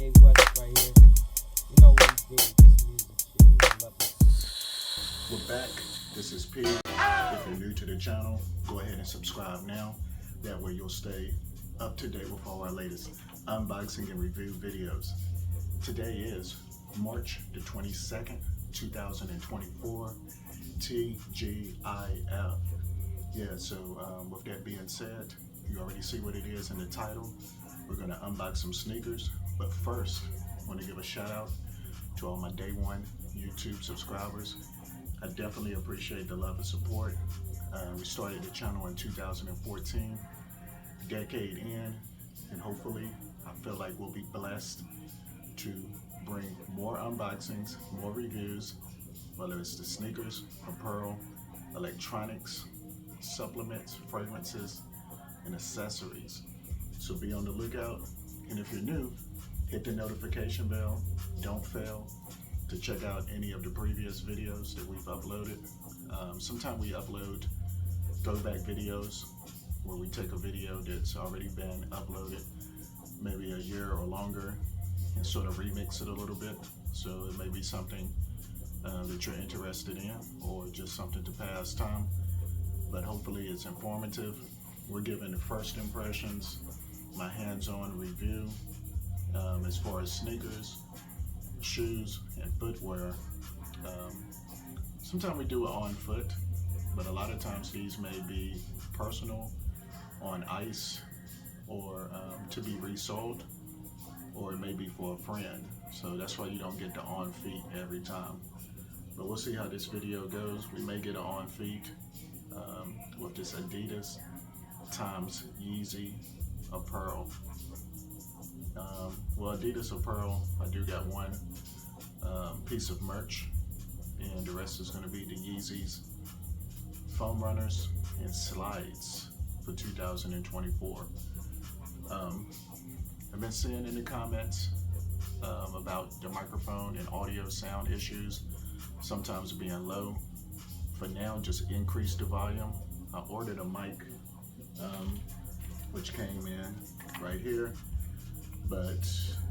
Kanye West right here. You know what he did with this music shit. He love it. We're back. This is P. If you're new to the channel, go ahead and subscribe now. That way you'll stay up to date with all our latest unboxing and review videos. Today is March the 22nd, 2024, TGIF. Yeah, so with that being said, you already see what it is in the title. We're going to unbox some sneakers, but first, I want to give a shout out to all my day one YouTube subscribers. I definitely appreciate the love and support. We started the channel in 2014, decade in, and hopefully I feel like we'll be blessed to bring more unboxings, more reviews, whether it's the sneakers, apparel, electronics, supplements, fragrances, and accessories. So be on the lookout, and if you're new, hit the notification bell. Don't fail to check out any of the previous videos that we've uploaded. Sometimes we upload throwback videos where we take a video that's already been uploaded maybe a year or longer and sort of remix it a little bit. So it may be something that you're interested in or just something to pass time, but hopefully it's informative. We're giving the first impressions, my hands-on review as far as sneakers, shoes, and footwear. Sometimes we do it on foot, but a lot of times these may be personal, on ice, or to be resold, or it may be for a friend. So that's why you don't get the on feet every time. But we'll see how this video goes. We may get an on feet with this Adidas times Yeezy apparel. Well, Adidas apparel, I do got one piece of merch, and the rest is going to be the Yeezys, foam runners, and slides for 2024. I've been seeing in the comments about the microphone and audio sound issues, sometimes being low. For now, just increase the volume. I ordered a mic, which came in right here, but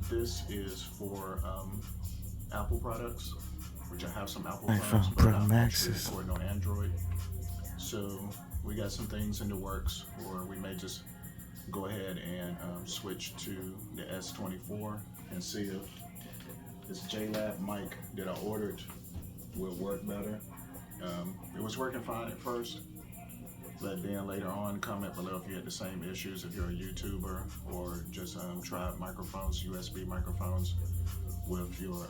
this is for Apple products, which I have some Apple products, but I'm actually recording on Android. So we got some things in the works, or we may just go ahead and switch to the S24 and see if this JLab mic that I ordered will work better. It was working fine at first, but then later on, comment below if you had the same issues, if you're a YouTuber, or just tried microphones, USB microphones with your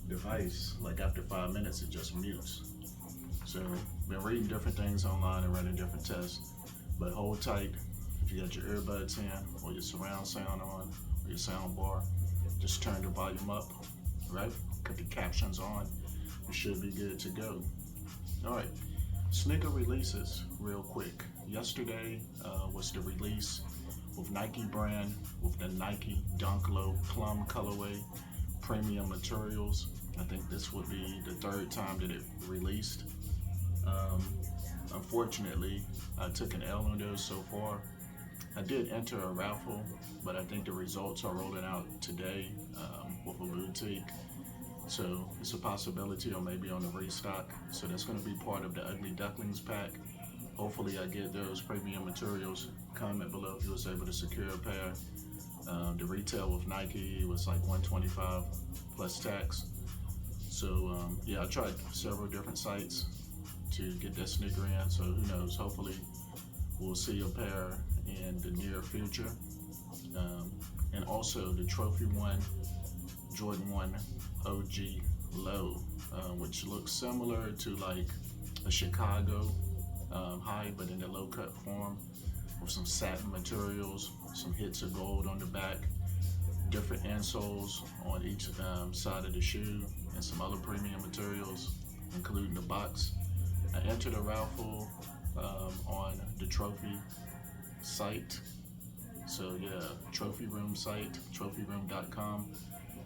device. Like after 5 minutes, it just mutes. So been reading different things online and running different tests, but hold tight. If you got your earbuds in, or your surround sound on, or your sound bar, just turn the volume up, right? Put the captions on. You should be good to go. All right, sneaker releases real quick. Yesterday was the release with Nike brand, with the Nike Dunk Low Plum colorway, premium materials. I think this would be the third time that it released. Unfortunately, I took an L on those so far. I did enter a raffle, but I think the results are rolling out today with a boutique. So it's a possibility, or maybe on the restock. So that's going to be part of the Ugly Ducklings pack. Hopefully I get those premium materials. Comment below if you was able to secure a pair. The retail with Nike was like $125 plus tax. So yeah, I tried several different sites to get that sneaker in. So who knows? Hopefully we'll see a pair in the near future. And also the Trophy 1 Jordan 1 OG Low, which looks similar to like a Chicago high, but in the low cut form, with some satin materials, some hits of gold on the back, different insoles on each side of the shoe, and some other premium materials, including the box. I entered a raffle on the Trophy site. So yeah, Trophy Room site, trophyroom.com,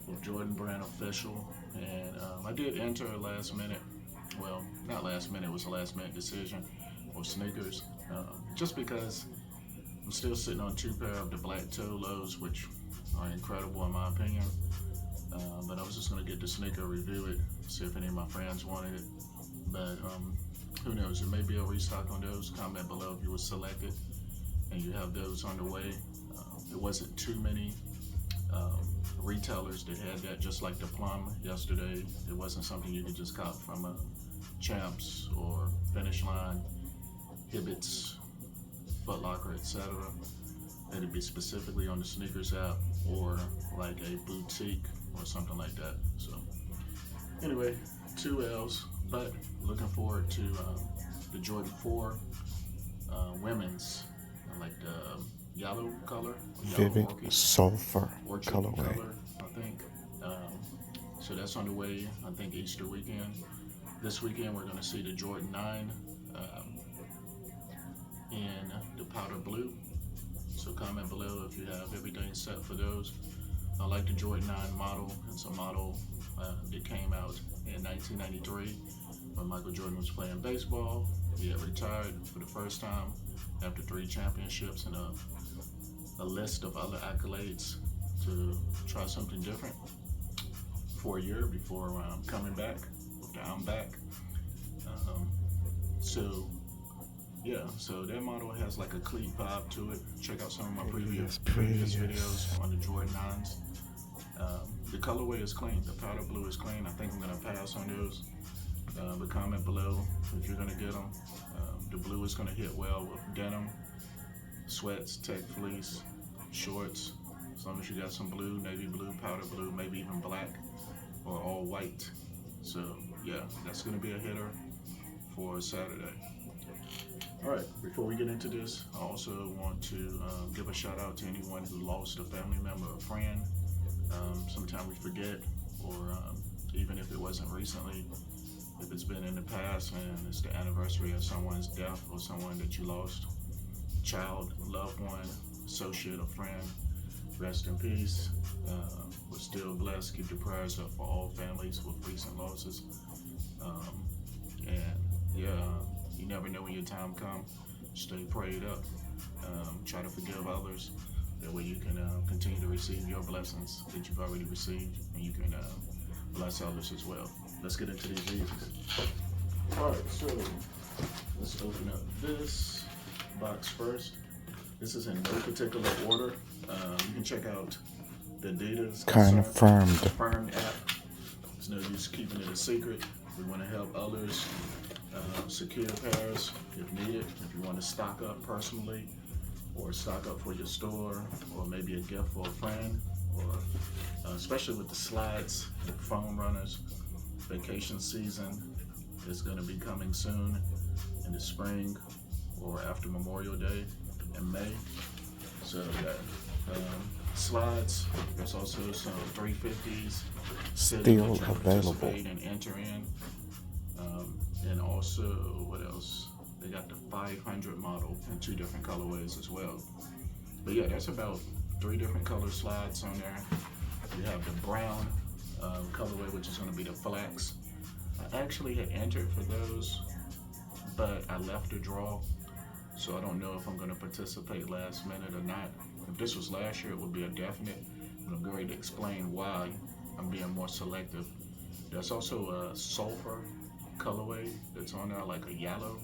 with Jordan Brand Official. And I did enter last minute. Well, not last minute, it was a last minute decision for sneakers. Just because I'm still sitting on 2 pair of the black toe lows, which are incredible in my opinion. But I was just gonna get the sneaker, review it, see if any of my friends wanted it. But who knows? There may be a restock on those. Comment below if you were selected and you have those on the way. There wasn't too many retailers that had that, just like the plum yesterday. It wasn't something you could just cop from a Champs or Finish Line, Hibbett's, Foot Locker, etc. It'd be specifically on the sneakers app or like a boutique or something like that. So anyway, 2 L's, but looking forward to the Jordan 4 women's, like the yellow color, Vivid sulfur colorway. Color, I think. So that's on the way, I think Easter weekend. This weekend we're going to see the Jordan 9 in the powder blue. So comment below if you have everything set for those. I like the Jordan 9 model. It's a model that came out in 1993 when Michael Jordan was playing baseball. He had retired for the first time after 3 championships and a list of other accolades to try something different for a year before coming back with the I'm back. So that model has like a cleat vibe to it. Check out some of my previous videos on the Jordan 9s. The colorway is clean. The powder blue is clean. I think I'm gonna pass on those. But comment below if you're gonna get them. The blue is gonna hit well with denim, sweats, tech fleece, shorts. As long as you got some blue, navy blue, powder blue, maybe even black or all white. So yeah, that's gonna be a hitter for Saturday. All right, before we get into this, I also want to give a shout out to anyone who lost a family member or friend. Sometimes we forget, or even if it wasn't recently, if it's been in the past and it's the anniversary of someone's death or someone that you lost, child, loved one, associate, or friend, rest in peace. We're still blessed. Keep your prayers up for all families with recent losses. You never know when your time comes. Stay prayed up. Try to forgive others. That way you can continue to receive your blessings that you've already received, and you can bless others as well. Let's get into these Yeezys. All right, so let's open up this box first. This is in no particular order. You can check out the Adidas confirmed app. There's no use keeping it a secret. We want to help others secure pairs if needed. If you want to stock up personally, or stock up for your store, or maybe a gift for a friend, or especially with the slides, the foam runners, vacation season is going to be coming soon in the spring or after Memorial Day in May. So slides, there's also some 350s still available and enter in. And also, what else? They got the 500 model in 2 different colorways as well. But yeah, that's about 3 different color slides on there. You have the brown colorway, which is going to be the flax. I actually had entered for those, but I left a draw, so I don't know if I'm going to participate last minute or not. If this was last year, it would be a definite, but I'm going to explain why I'm being more selective. There's also a sulfur colorway that's on there, like a yellow.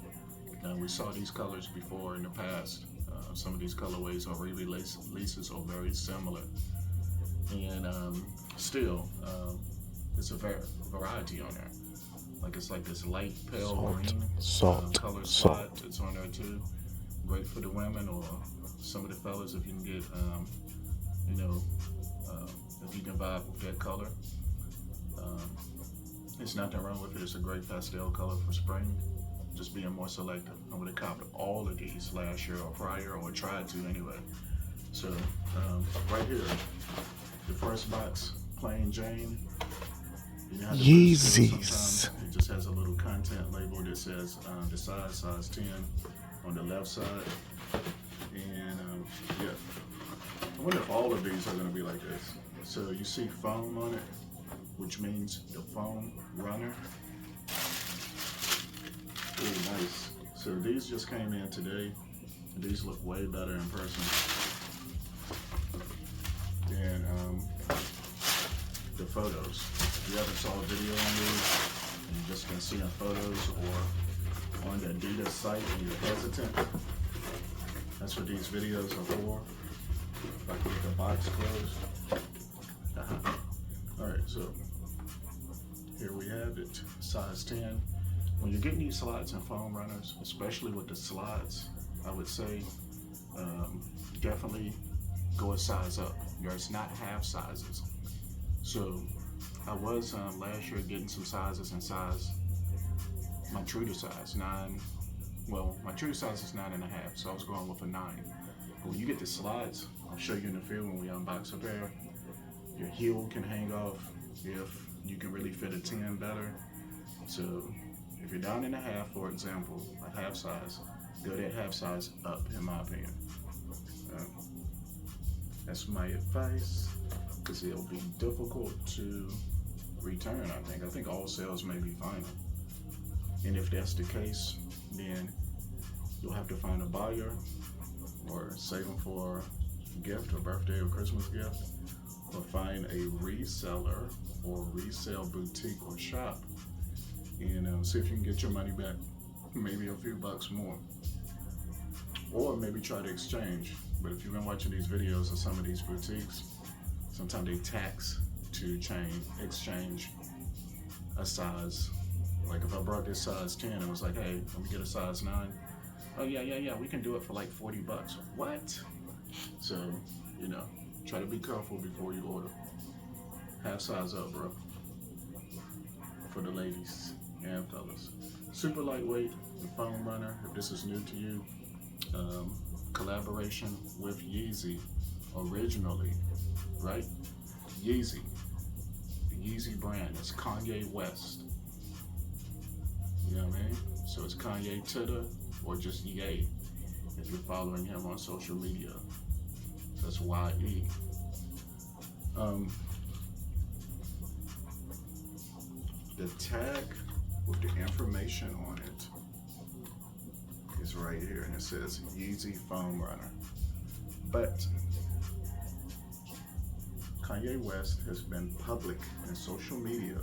Now, we saw these colors before in the past. Some of these colorways or re-releases are very similar. And still, it's a variety on there. Like it's like this light pale green color slide. It's on there too. Great for the women or some of the fellas if you can get, if you can vibe with that color. There's nothing wrong with it. It's a great pastel color for spring. Just being more selective. I would have copied all of these last year or prior, or tried to anyway. So right here, the first box, plain Jane. Yeezys. It just has a little content label that says the size 10 on the left side. And yeah, I wonder if all of these are going to be like this. So you see foam on it, which means the foam runner. Oh, nice. So these just came in today. These look way better in person. And photos. If you ever saw a video on these, and you just been seeing photos or on the Adidas site and you're hesitant, that's what these videos are for. If I can get the box closed. Alright, so here we have it, size 10. When you're getting these slides and foam runners, especially with the slides, I would say definitely go a size up. There's not half sizes. So I was last year getting some sizes in size, my true to size, 9. Well, my true size is 9.5, so I was going with a 9. But when you get the slides, I'll show you in the field when we unbox a pair, your heel can hang off if you can really fit a 10 better. So if you're down in a half, for example, a half size, go that half size up, in my opinion. That's my advice, because it'll be difficult to return, I think all sales may be final. And if that's the case, then you'll have to find a buyer or save them for a gift, a birthday or Christmas gift, or find a reseller or resale boutique or shop and see if you can get your money back, maybe a few bucks more. Or maybe try to exchange. But if you've been watching these videos of some of these boutiques, sometimes they tax to exchange a size. Like if I brought this size 10 and was like, hey, let me get a size 9. Oh yeah, we can do it for like 40 bucks. What? So, try to be careful before you order. Half size up, bro. For the ladies and fellas. Super lightweight, the foam runner, if this is new to you. Collaboration with Yeezy originally, right? Yeezy, the Yeezy brand, it's Kanye West. You know what I mean? So it's Kanye Titter or just Ye if you're following him on social media. That's Y-E. The tag with the information on it is right here, and it says Yeezy foam runner. But Kanye West has been public in social media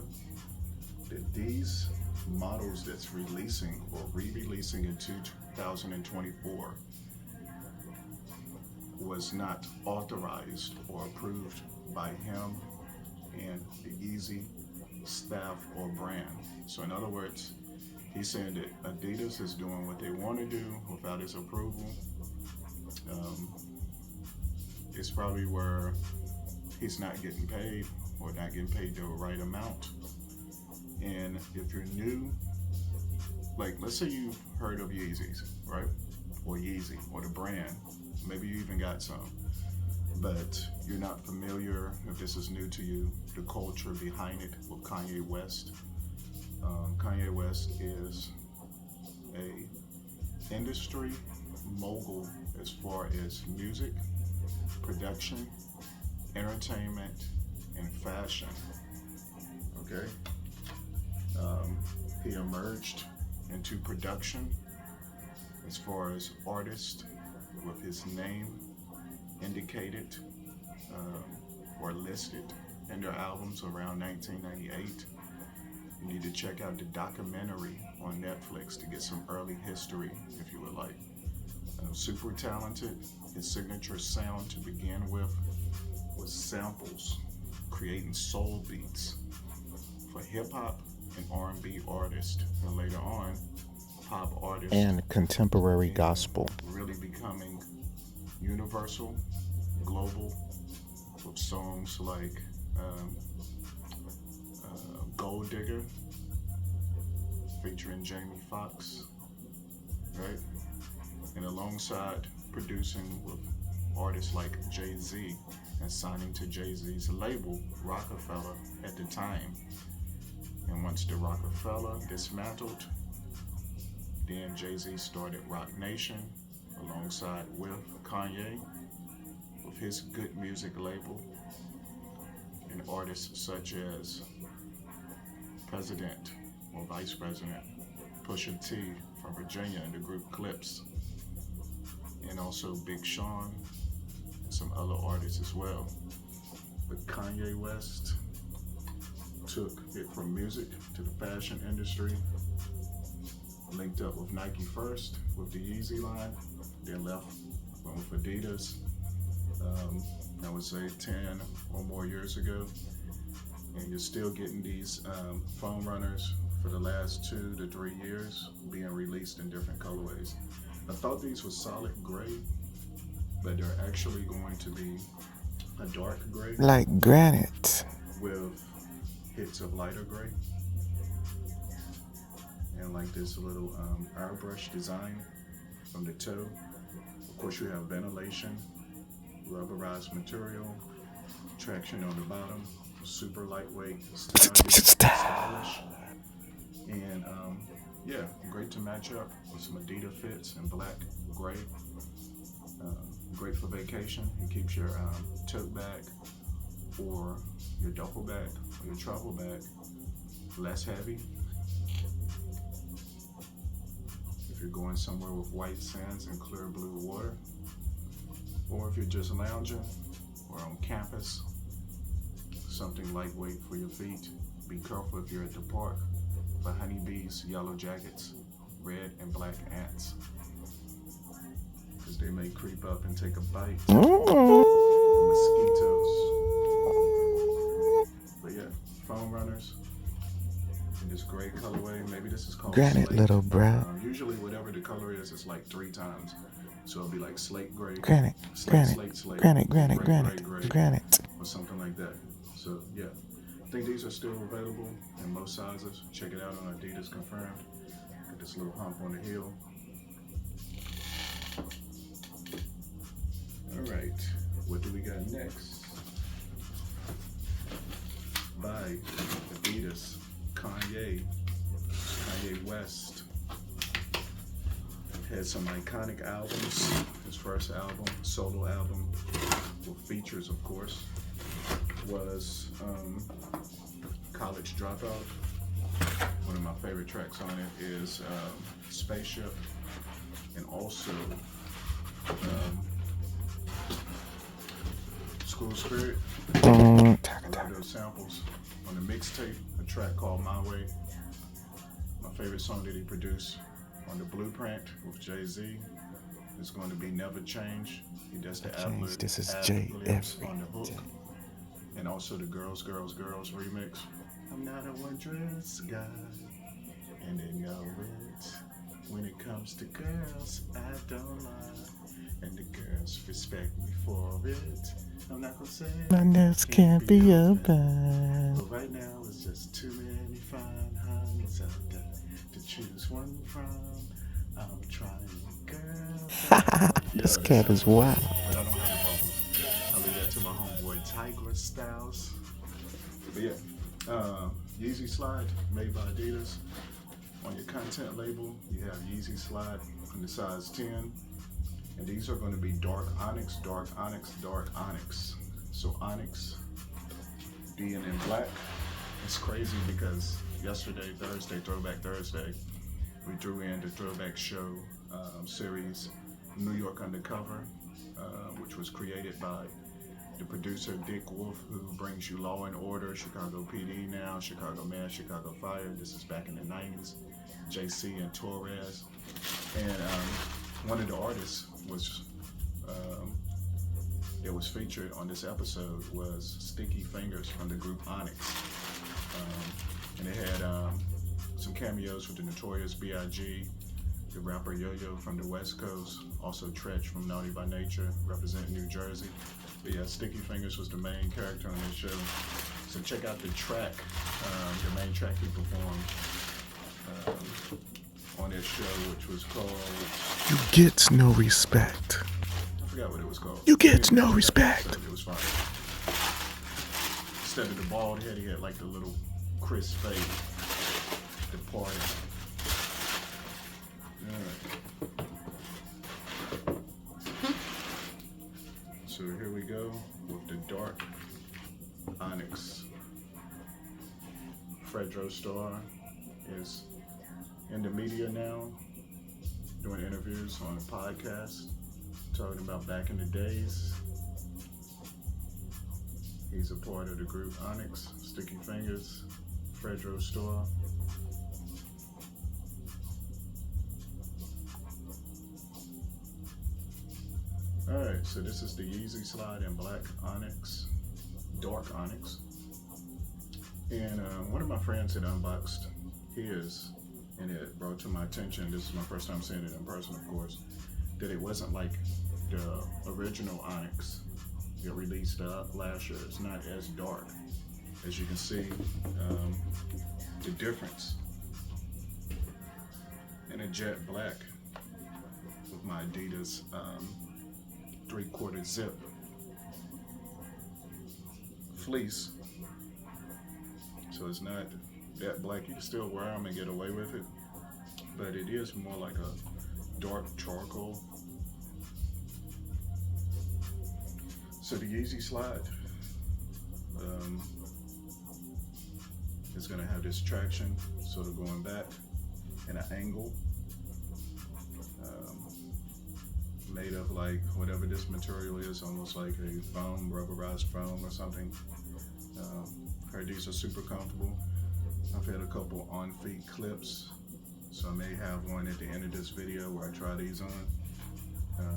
that these models that's releasing or re-releasing in 2024 was not authorized or approved by him and the Yeezy staff or brand. So in other words, he's saying that Adidas is doing what they want to do without his approval. It's probably where he's not getting paid or not getting paid the right amount. And if you're new, like let's say you've heard of Yeezys, right? Or Yeezy, or the brand. Maybe you even got some. But you're not familiar, if this is new to you, the culture behind it with Kanye West. Kanye West is a industry mogul as far as music, production, entertainment, and fashion. Okay? He emerged into production as far as artist with his name indicated or listed in their albums around 1998. You need to check out the documentary on Netflix to get some early history if you would like. Super talented. His signature sound to begin with was samples, creating soul beats for hip-hop and R&B artists, and later on pop artists and contemporary gospel. Really becoming universal, global, with songs like Gold Digger featuring Jamie Foxx, right? And alongside producing with artists like Jay-Z and signing to Jay-Z's label, Rockefeller, at the time. And once the Rockefeller dismantled, then Jay-Z started Roc Nation alongside with Kanye, with his good music label, and artists such as President or Vice President Pusha T from Virginia and the group Clips, and also Big Sean and some other artists as well. But Kanye West took it from music to the fashion industry, linked up with Nike first with the Yeezy line, then went with Adidas, I would say 10 or more years ago. And you're still getting these foam runners for the last 2 to 3 years being released in different colorways. I thought these were solid gray, but they're actually going to be a dark gray. Like granite. With hits of lighter gray. And like this little airbrush design from the toe. Of course, you have ventilation, rubberized material, traction on the bottom, super lightweight, stylish. And yeah, great to match up with some Adidas fits in black, gray. Great for vacation. It keeps your tote bag or your duffel bag or your travel bag less heavy. If you're going somewhere with white sands and clear blue water, or if you're just lounging or on campus, something lightweight for your feet. Be careful if you're at the park for honeybees, yellow jackets, red and black ants, because they may creep up and take a bite. Mosquitoes. But yeah, foam runners in this gray colorway. Maybe this is called Granite, slate. little bro. Usually whatever the color is, it's like 3 times. So it'll be like slate gray, Granite, slate, granite, gray, granite. or something like that. So yeah, I think these are still available in most sizes. Check it out on Adidas Confirmed. Got this little hump on the heel. All right, what do we got next? By Adidas, Kanye West. Had some iconic albums. His first album, solo album, with features, of course, was College Dropout. One of my favorite tracks on it is Spaceship, and also School Spirit. I love those samples. On the mixtape, a track called My Way. My favorite song that he produced on the Blueprint with Jay-Z is going to be Never Change. He does the ad-libs This is Jay on the hook. And also the Girls remix. I'm not a one-dress guy, and they know it. When it comes to girls, I don't lie, and the girls respect me for it. I'm not gonna say My nose can't be open. but right now it's just too many fine honeys out there to choose one from. I'm trying, girl. This cat is wild. But I don't have the vocals. I'll leave that to my homeboy Tiger Styles. But yeah, Yeezy Slide made by Adidas. On your content label, you have Yeezy Slide in the size 10. And these are going to be dark onyx, dark onyx, dark onyx. So onyx being in black. It's crazy because yesterday, Thursday, Throwback Thursday, we drew in the Throwback Show series, New York Undercover, which was created by the producer Dick Wolf, who brings you Law and Order, Chicago PD now, Chicago Man, Chicago Fire. This is back in the 90s. JC and Torres. And one of the artists was that was featured on this episode was Sticky Fingers from the group Onyx. And they had some cameos with the Notorious B.I.G., the rapper Yo-Yo from the West Coast, also Tretch from Naughty by Nature, representing New Jersey. But yeah, Sticky Fingers was the main character on this show. So check out the track, the main track he performed on this show, which was called... You get no respect. I forgot what it was called. You get no respect. It was fine. Instead of the bald head, he had like the little crisp fade. The party. Alright. So here we go with the dark onyx. Fredro Starr is in the media now, doing interviews on a podcast, talking about back in the days. He He's a part of the group Onyx, Sticky Fingers, Fredro Store. Alright, so this is the Yeezy slide in black onyx, dark onyx. And one of my friends had unboxed his, and it brought to my attention, this is my first time seeing it in person, of course, that it wasn't like the original onyx that released last year. It's not as dark. As you can see, the difference in a jet black with my Adidas 3/4 zip fleece. So it's not that black. You can still wear them and get away with it, but it is more like a dark charcoal. So the Yeezy slide is going to have this traction sort of going back in an angle, made of like whatever this material is, almost like a foam, rubberized foam or something. Heard these are super comfortable. I've had a couple on feet clips, so I may have one at the end of this video where I try these on.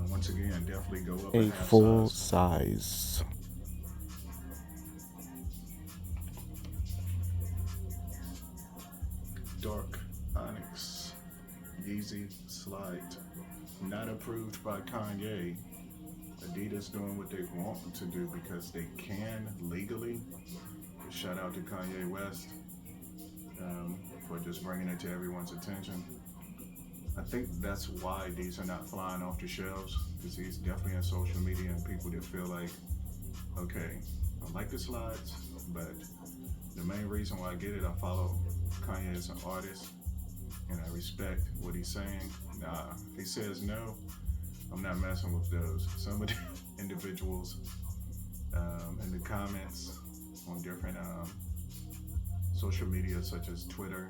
Once again, definitely go up A half full size. size. Dark onyx Yeezy slide, not approved by Kanye. Adidas doing what they want to do because they can legally. Shout out to Kanye West for just bringing it to everyone's attention. I think that's why these are not flying off the shelves, because he's definitely on social media and people that feel like, okay, I like the slides, but the main reason why I get it, I follow Kanye as an artist and I respect what he's saying. Nah, if he says no, I'm not messing with those. Some of the individuals in the comments on different social media such as Twitter,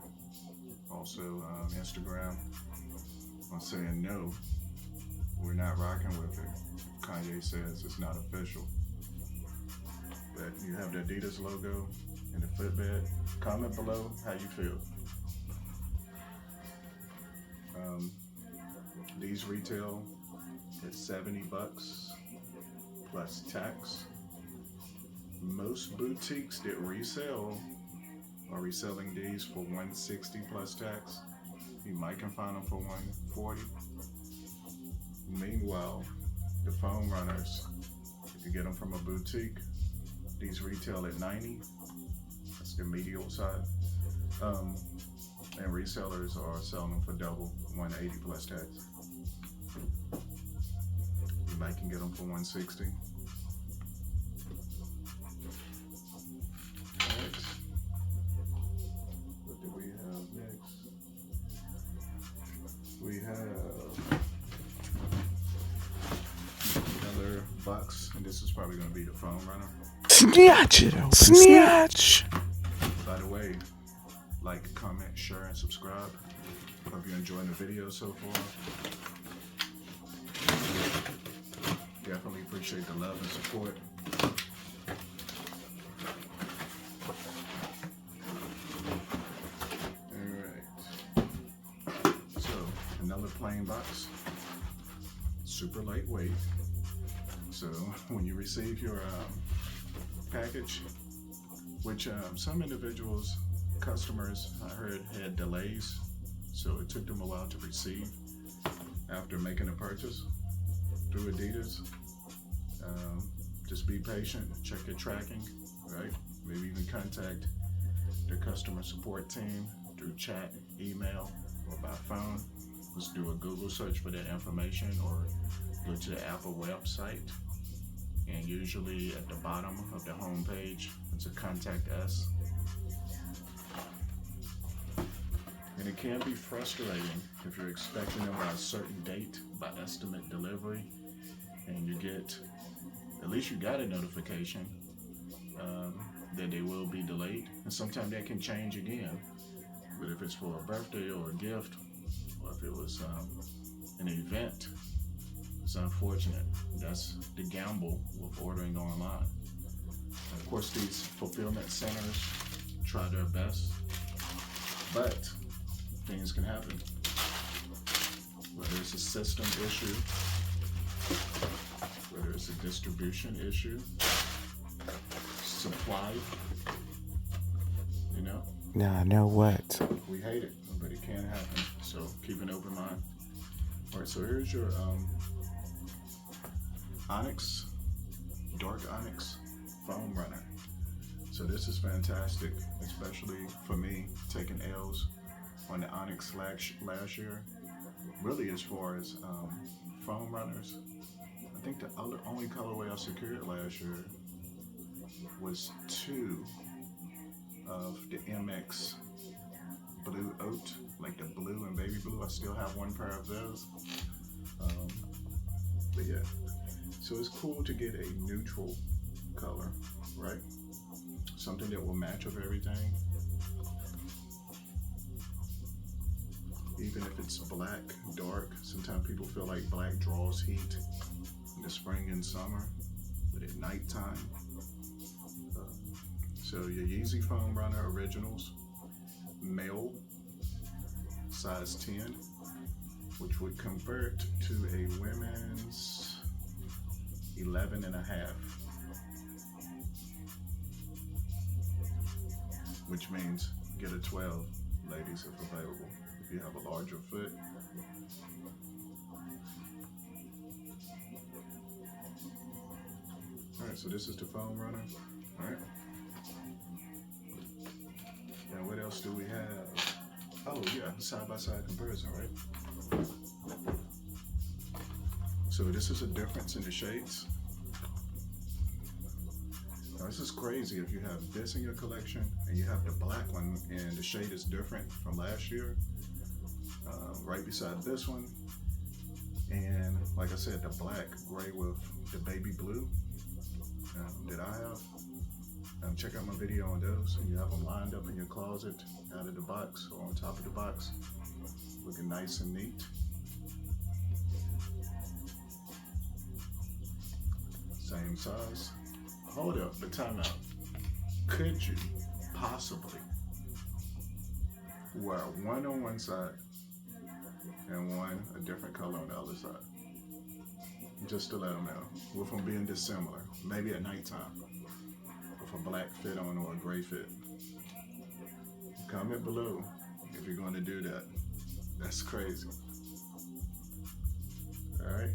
also Instagram, are saying no, we're not rocking with it. Kanye says it's not official. But you have the Adidas logo and the footbed. Comment below how you feel. These retail at $70 plus tax. Most boutiques that resell are reselling these for $160 plus tax. You might can find them for $140. Meanwhile, the foam runners, if you get them from a boutique, these retail at $90. That's the medial side. And resellers are selling them for double, $180 plus tax. You might can get them for $160. Next, what do we have next? We have another box, and this is probably going to be the foam runner. Snatch it, open. Snatch. By the way, like, comment, share, and subscribe. Hope you're enjoying the video so far. Definitely appreciate the love and support. Alright. So, another plain box. Super lightweight. So, when you receive your package, which some individuals, customers, I heard had delays, so it took them a while to receive after making a purchase through Adidas. Just be patient, check your tracking, right? Maybe even contact the customer support team through chat, email, or by phone. Just do a Google search for that information or go to the Apple website. And usually at the bottom of the home page, it's a contact us. And it can be frustrating if you're expecting them by a certain date, by estimate delivery, and you get, at least you got a notification that they will be delayed. And sometimes that can change again. But if it's for a birthday or a gift, or if it was an event, it's unfortunate. That's the gamble with ordering online. course, these fulfillment centers try their best, but things can happen. Whether it's a system issue, whether it's a distribution issue, supply, you know? Now I know what. We hate it, but it can happen. So keep an open mind. All right, so here's your Onyx, dark Onyx foam runner. So this is fantastic, especially for me taking L's on the Onx last year. Really, as far as foam runners, I think the only colorway I secured last year was 2 of the MX Blue Oat, like the blue and baby blue. I still have 1 pair of those. But yeah, so it's cool to get a neutral color, right? Something that will match with everything. Even if it's black, dark, sometimes people feel like black draws heat in the spring and summer, but at nighttime. So your Yeezy Foam Runner Originals, male, size 10, which would convert to a women's 11 and a half. Which means get a 12, ladies, if available, if you have a larger foot. All right, so this is the foam runner. All right. And what else do we have? Oh yeah, side-by-side comparison, right? So this is a difference in the shades. Now this is crazy if you have this in your collection and you have the black one and the shade is different from last year, right beside this one. And like I said, the black gray with the baby blue that I have. Check out my video on those. You have them lined up in your closet, out of the box or on top of the box, looking nice and neat. Same size. Hold up, but time out. Could you possibly wear one on one side and one a different color on the other side? Just to let them know, with them being dissimilar, maybe at nighttime, with a black fit on or a gray fit. Comment below if you're going to do that. That's crazy. All right.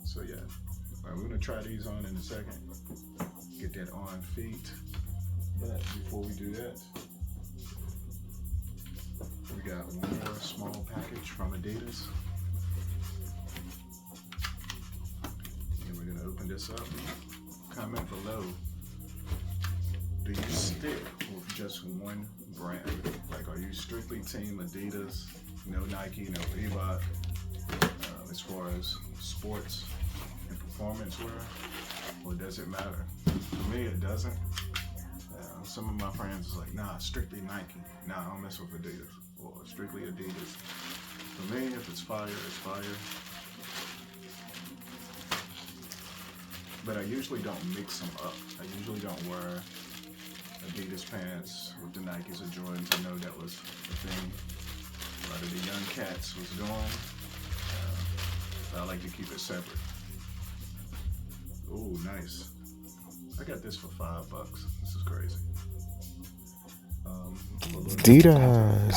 So yeah, all right, we're gonna try these on in a second. Get that on feet. But before we do that, we got one more small package from Adidas. And we're gonna open this up. Comment below. Do you stick with just one brand? Like, are you strictly team Adidas, no Nike, no Reebok, as far as sports and performance wear, or does it matter? For me, it doesn't. Some of my friends is like, nah, strictly Nike. Nah, I don't mess with Adidas, or strictly Adidas. For me, if it's fire, it's fire. But I usually don't mix them up. I usually don't wear Adidas pants with the Nikes or Jordans. I know that was the thing a lot of the young cats was doing. But I like to keep it separate. Ooh, nice. I got this for $5. This is crazy. Adidas.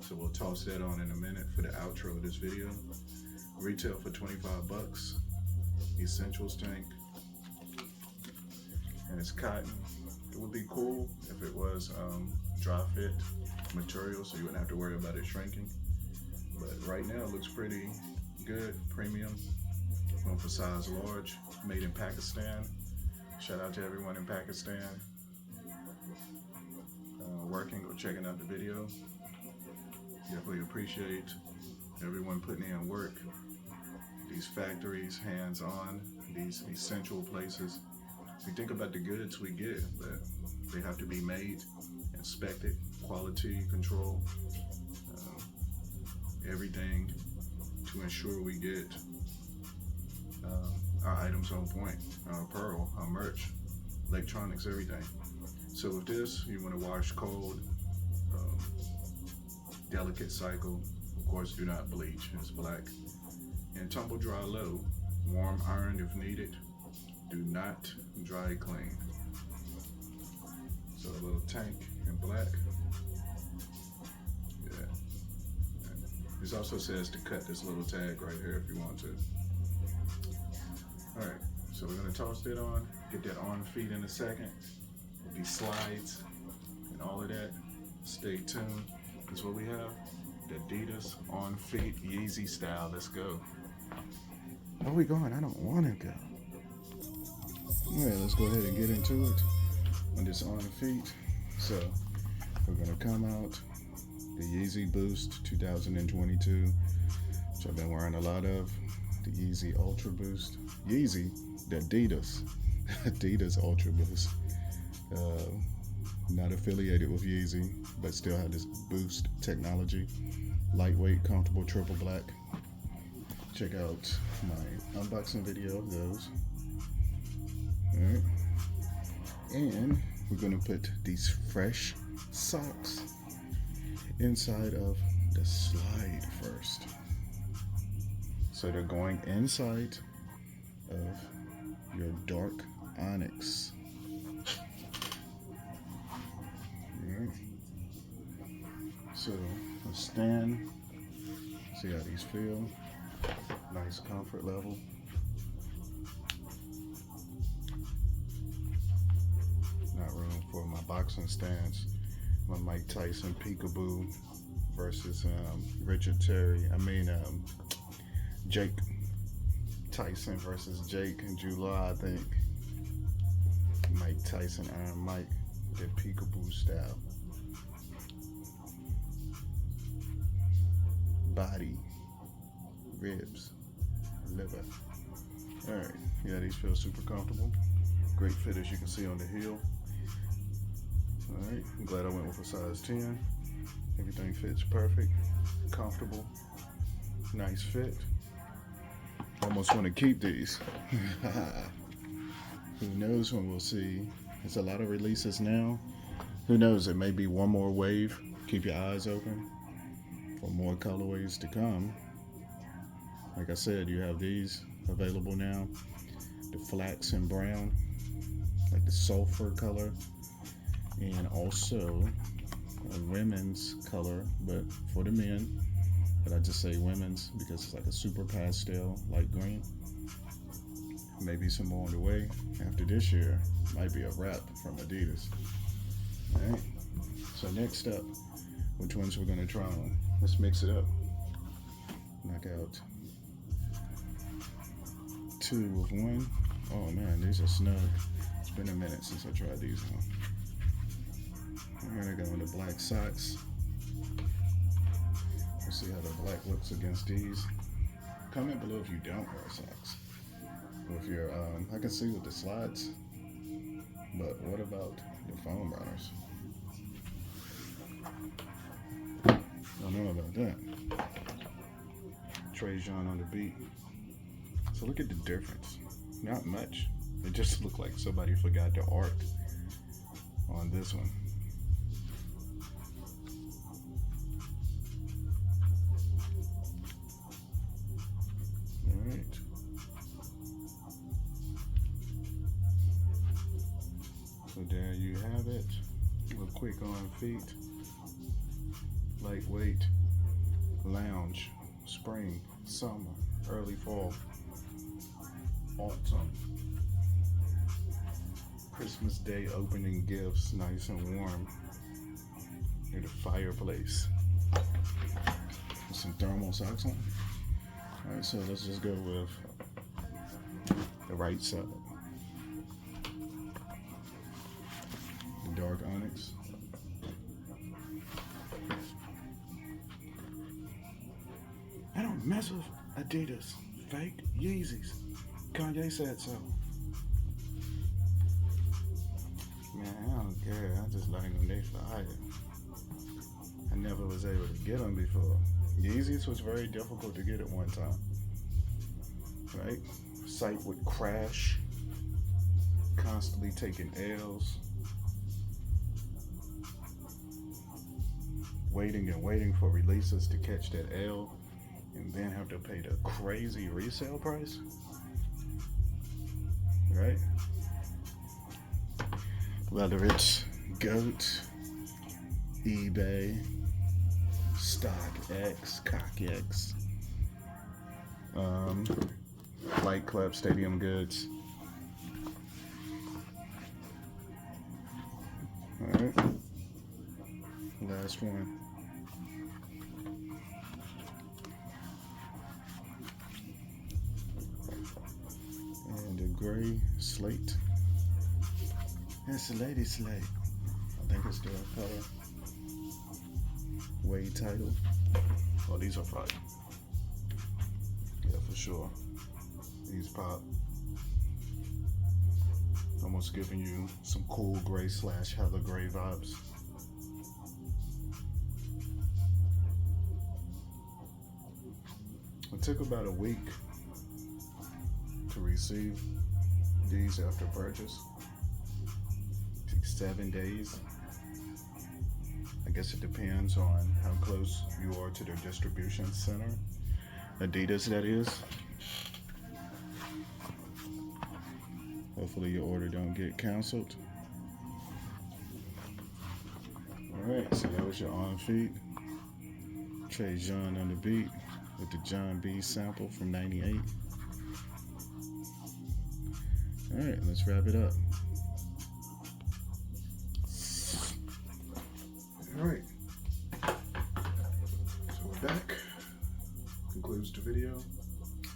So we'll toss that on in a minute for the outro of this video. Retail for $25. Essentials tank. And it's cotton. It would be cool if it was dry fit material, so you wouldn't have to worry about it shrinking. But right now it looks pretty good, premium. One for size large, made in Pakistan. Shout out to everyone in Pakistan working or checking out the video. Definitely appreciate everyone putting in work. These factories, hands-on, these essential places. We think about the goods we get, but they have to be made, inspected, quality control, everything to ensure we get our items on point, our apparel, our merch, electronics, everything. So with this, you want to wash cold, delicate cycle. Of course, do not bleach. It's black. And tumble dry low. Warm iron if needed. Do not dry clean. So a little tank in black. Yeah. This also says to cut this little tag right here if you want to. All right, so we're gonna toss that on, get that on feet in a second. With these slides and all of that. Stay tuned. That's what we have. The Adidas on feet Yeezy style. Let's go. Where are we going? I don't want to go. All right, let's go ahead and get into it on this on feet. So we're gonna come out the Yeezy Boost 2022, which I've been wearing a lot of. The Yeezy Ultra Boost. Yeezy, the Adidas Ultra Boost. Not affiliated with Yeezy, but still have this boost technology. Lightweight, comfortable, triple black. Check out my unboxing video of those. Alright. And we're gonna put these fresh socks inside of the slide first. So they're going inside of your dark onyx. Alright. So a stand. See how these feel. Nice comfort level. Not room for my boxing stance. My Mike Tyson peekaboo versus Jake Tyson versus Jake in July, I think. Mike Tyson, Iron Mike, the peekaboo style. Body, ribs, liver. Alright, yeah, these feel super comfortable. Great fit as you can see on the heel. Alright, I'm glad I went with a size 10. Everything fits perfect, comfortable, nice fit. Almost want to keep these. Who knows when we'll see. There's a lot of releases now. Who knows, it may be one more wave. Keep your eyes open for more colorways to come. Like I said, you have these available now. The flax and brown, like the sulfur color, and also a women's color, but for the men. But I just say women's because it's like a super pastel, light green. Maybe some more on the way. After this year, might be a wrap from Adidas. Alright, so next up, which ones we're gonna try on? Let's mix it up. Knock out 2 with 1. Oh man, these are snug. It's been a minute since I tried these on. I'm gonna go into black socks. Let's see how the black looks against these. Comment below if you don't wear socks. With your, I can see with the slides, but what about the foam runners? Don't know about that. Trajan on the beat. So look at the difference. Not much. It just looked like somebody forgot the art on this one. Alright. So there you have it. A quick on feet. Lightweight. Lounge. Spring. Summer. Early fall. Autumn. Christmas Day opening gifts. Nice and warm. Near the fireplace. With some thermal socks on. Alright, so let's just go with the right side. The dark onyx. I don't mess with Adidas. Fake Yeezys. Kanye said so. Man, I don't care. I just like them. They fire. I never was able to get them before. Yeezys was very difficult to get at one time. Right? site would crash, constantly taking L's, waiting and waiting for releases to catch that L, and then have to pay the crazy resale price, right? Whether it's GOAT, eBay, StockX, CockX, Light Club, Stadium Goods. Alright, last one. And a gray slate. It's a lady slate. I think it's the color. Wade title. Oh, these are fire. Yeah, for sure. These pop. Almost giving you some cool gray / hella gray vibes. It took about a week to receive these after purchase. It took 7 days. I guess it depends on how close you are to their distribution center. Adidas, that is. Hopefully your order don't get canceled. Alright, so that was your on feet. Trey John on the beat with the John B sample from '98. Alright, let's wrap it up. Alright. So we're back. Concludes the video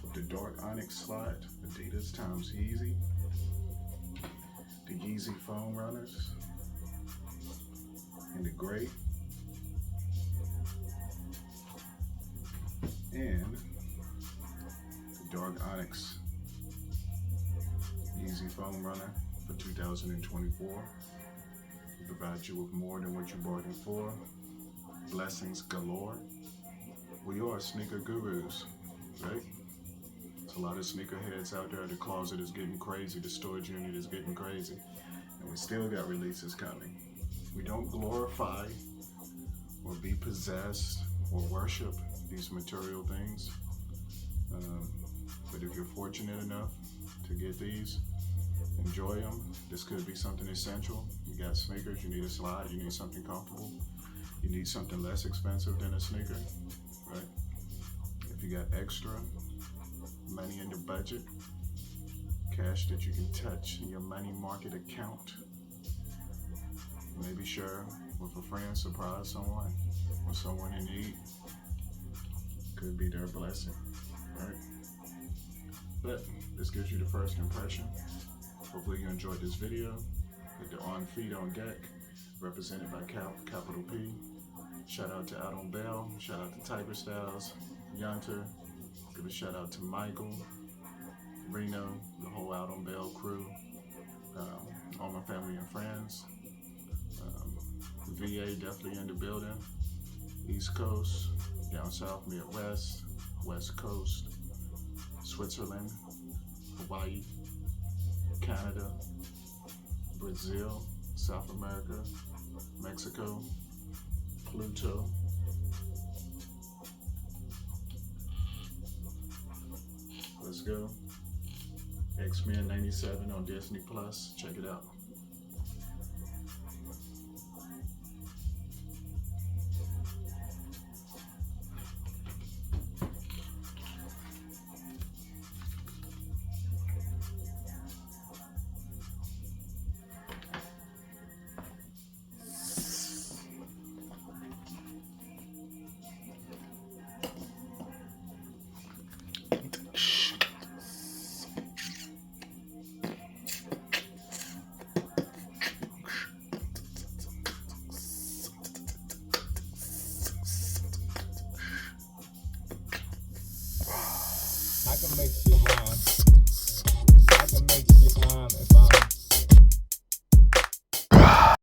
with the dark onyx slide, Adidas times Yeezy. The Yeezy foam runners in the gray, and the dark onyx Yeezy foam runner for 2024. We provide you with more than what you bargained for. Blessings galore. We are sneaker gurus, right? There's a lot of sneakerheads out there. The closet is getting crazy. The storage unit is getting crazy. And we still got releases coming. We don't glorify or be possessed or worship these material things. But if you're fortunate enough to get these, enjoy them. This could be something essential. You got sneakers, you need a slide, you need something comfortable. You need something less expensive than a sneaker, right? If you got extra money in the budget, cash that you can touch in your money market account, maybe share with a friend, surprise someone, or someone in need. Could be their blessing, right? But this gives you the first impression. Hopefully you enjoyed this video. With the on feet on deck, represented by capital P. Shout out to Out on Bell. Shout out to Tiger Styles, Yunter. Give a shout out to Michael, Reno, the whole Out on Bell crew, all my family and friends. VA definitely in the building. East Coast, down south, Midwest, West Coast, Switzerland, Hawaii, Canada, Brazil, South America, Mexico, Pluto. Let's go. X-Men '97 on Disney Plus. Check it out.